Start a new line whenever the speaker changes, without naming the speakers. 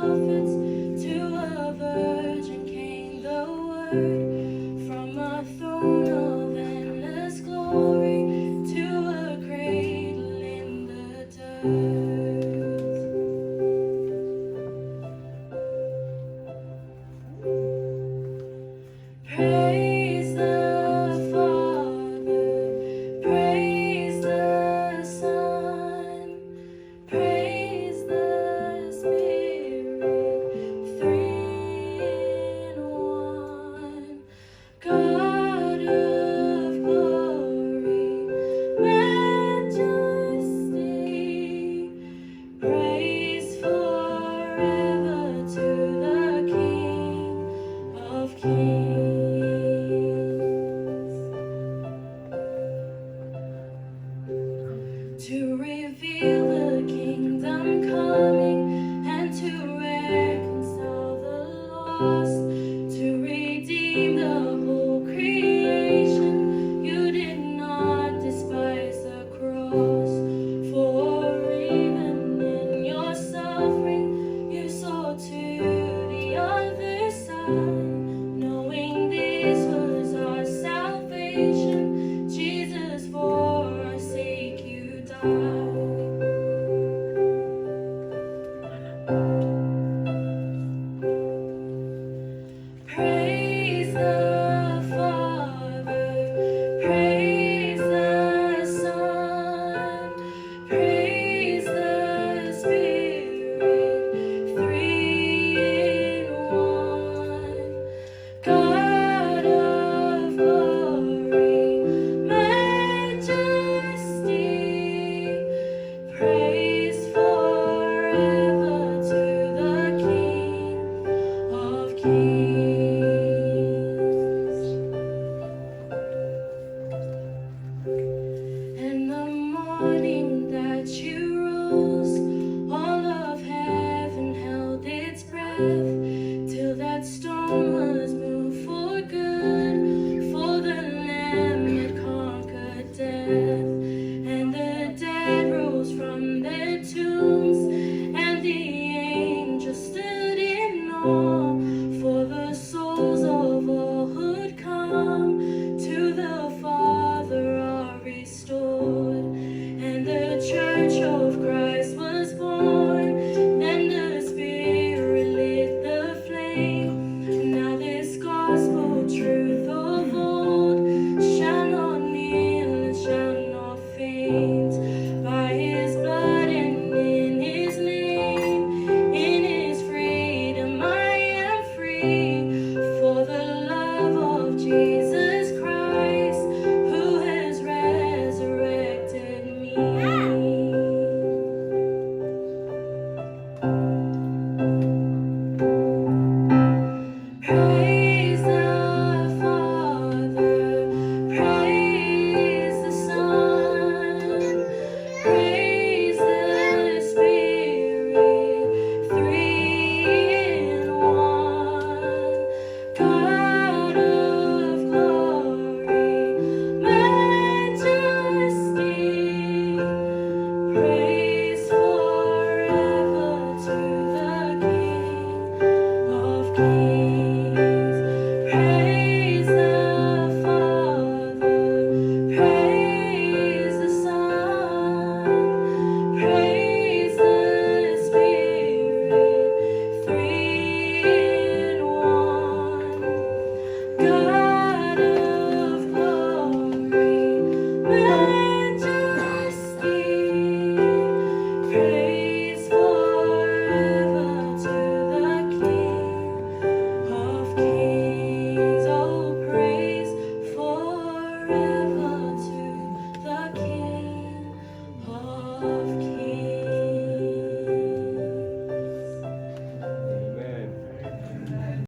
prophets, to a virgin came the word. From a throne of endless glory to a cradle in the dirt. Praise the Father, praise the Son, praise the Spirit, three in one. God of glory, majesty, praise forever to the King of Kings. To reveal the kingdom coming and to reconcile the lost, to redeem the whole creation. You did not despise the cross, for even in your suffering you saw to the other side, knowing this was our salvation. Jesus, for our sake you died. Praise the Father, praise the Son, praise the Spirit, three in one. God of glory, majesty, praise forever to the King of Kings. And the morning that you rose, all of heaven held its breath.